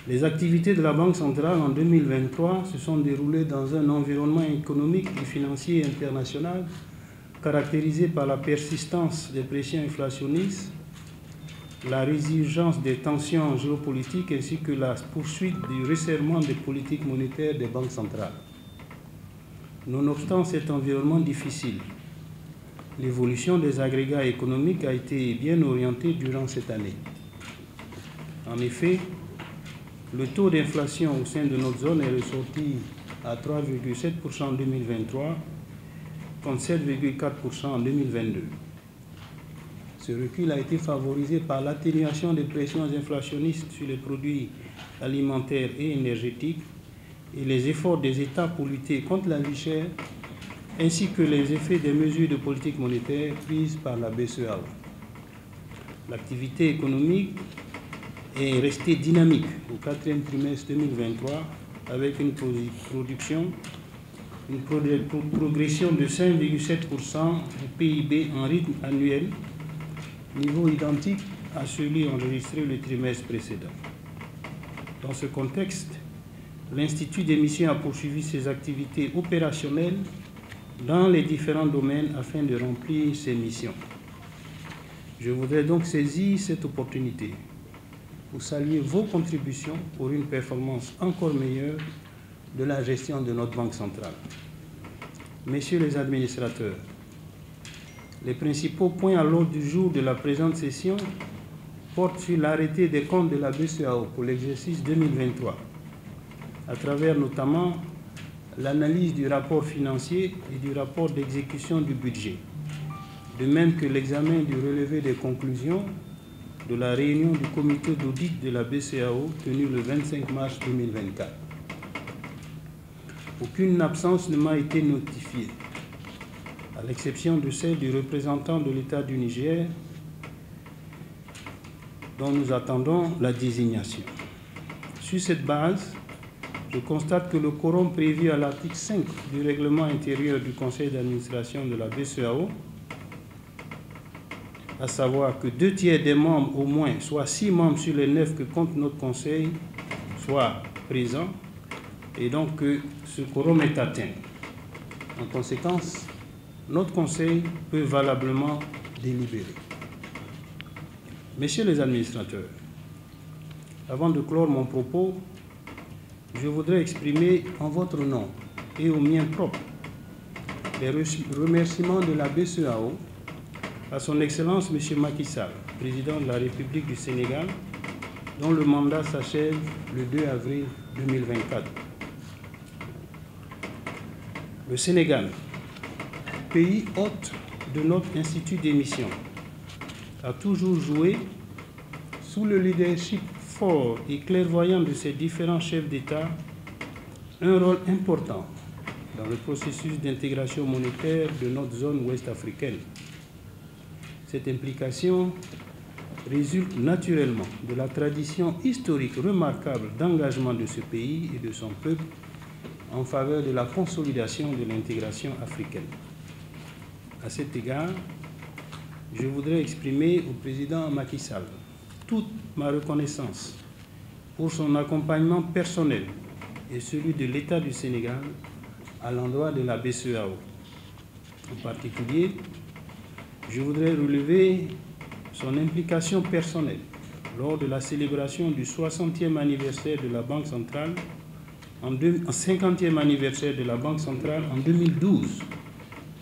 Les activités de la Banque centrale en 2023 se sont déroulées dans un environnement économique et financier international caractérisé par la persistance des pressions inflationnistes, la résurgence des tensions géopolitiques ainsi que la poursuite du resserrement des politiques monétaires des banques centrales. Nonobstant cet environnement difficile, l'évolution des agrégats économiques a été bien orientée durant cette année. En effet, le taux d'inflation au sein de notre zone est ressorti à 3,7% en 2023, contre 7,4% en 2022. Ce recul a été favorisé par l'atténuation des pressions inflationnistes sur les produits alimentaires et énergétiques et les efforts des États pour lutter contre la vie chère, ainsi que les effets des mesures de politique monétaire prises par la BCEAO. L'activité économique est restée dynamique au quatrième trimestre 2023 avec une progression de 5,7% du PIB en rythme annuel, niveau identique à celui enregistré le trimestre précédent. Dans ce contexte, l'Institut d'émission a poursuivi ses activités opérationnelles dans les différents domaines afin de remplir ses missions. Je voudrais donc saisir cette opportunité pour saluer vos contributions pour une performance encore meilleure de la gestion de notre Banque centrale. Messieurs les administrateurs, les principaux points à l'ordre du jour de la présente session portent sur l'arrêté des comptes de la BCEAO pour l'exercice 2023, à travers notamment l'analyse du rapport financier et du rapport d'exécution du budget, de même que l'examen du relevé des conclusions de la réunion du comité d'audit de la BCEAO tenue le 25 mars 2024. Aucune absence ne m'a été notifiée, à l'exception de celle du représentant de l'État du Niger, dont nous attendons la désignation. Sur cette base, je constate que le quorum prévu à l'article 5 du règlement intérieur du Conseil d'administration de la BCEAO, à savoir que 2/3 des membres au moins, soit 6 membres sur les 9 que compte notre Conseil, soient présents, et donc que ce quorum est atteint. En conséquence, notre Conseil peut valablement délibérer. Messieurs les administrateurs, avant de clore mon propos, je voudrais exprimer en votre nom et au mien propre les remerciements de la BCEAO à son Excellence M. Macky Sall, président de la République du Sénégal, dont le mandat s'achève le 2 avril 2024. Le Sénégal, pays hôte de notre institut d'émission, a toujours joué, sous le leadership fort et clairvoyant de ses différents chefs d'État, un rôle important dans le processus d'intégration monétaire de notre zone ouest africaine. Cette implication résulte naturellement de la tradition historique remarquable d'engagement de ce pays et de son peuple en faveur de la consolidation de l'intégration africaine. À cet égard, je voudrais exprimer au président Macky Sall toute ma reconnaissance pour son accompagnement personnel et celui de l'État du Sénégal à l'endroit de la BCEAO. En particulier, je voudrais relever son implication personnelle lors de la célébration du 60e anniversaire de la Banque centrale, en 50e anniversaire de la Banque centrale en 2012,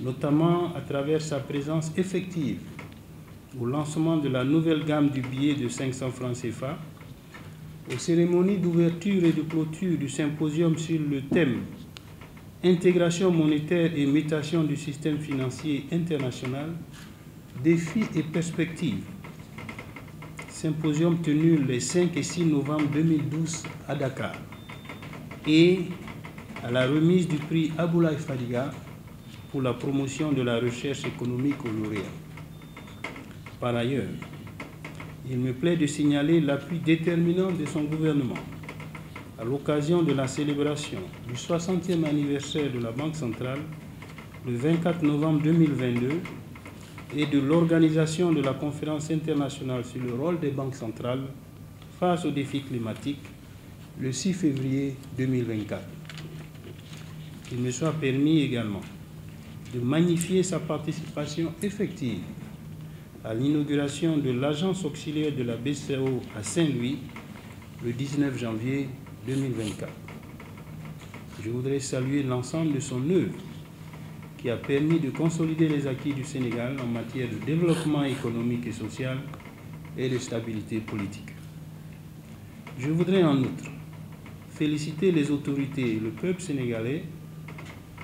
notamment à travers sa présence effective au lancement de la nouvelle gamme du billet de 500 francs CFA, aux cérémonies d'ouverture et de clôture du symposium sur le thème « Intégration monétaire et mutation du système financier international, défis et perspectives », symposium tenu les 5 et 6 novembre 2012 à Dakar, et à la remise du prix Aboulaye Fadiga pour la promotion de la recherche économique au lauréat. Par ailleurs, il me plaît de signaler l'appui déterminant de son gouvernement à l'occasion de la célébration du 60e anniversaire de la Banque centrale le 24 novembre 2022 et de l'organisation de la conférence internationale sur le rôle des banques centrales face aux défis climatiques le 6 février 2024. Qu'il me soit permis également de magnifier sa participation effective à l'inauguration de l'agence auxiliaire de la BCEAO à Saint-Louis le 19 janvier 2024. Je voudrais saluer l'ensemble de son œuvre qui a permis de consolider les acquis du Sénégal en matière de développement économique et social et de stabilité politique. Je voudrais en outre féliciter les autorités et le peuple sénégalais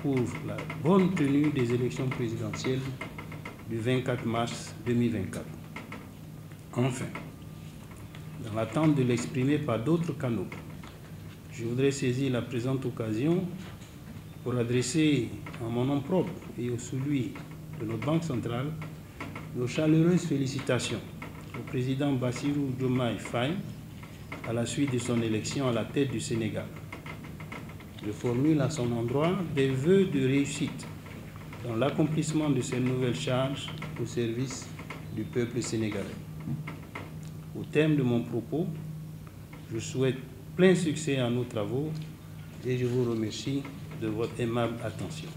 pour la bonne tenue des élections présidentielles du 24 mars 2024. Enfin, dans l'attente de l'exprimer par d'autres canaux, je voudrais saisir la présente occasion pour adresser en mon nom propre et au celui de notre Banque centrale nos chaleureuses félicitations au président Bassirou Diomaye Faye à la suite de son élection à la tête du Sénégal. Je formule à son endroit des vœux de réussite dans l'accomplissement de ces nouvelles charges au service du peuple sénégalais. Au terme de mon propos, je souhaite plein succès à nos travaux et je vous remercie de votre aimable attention.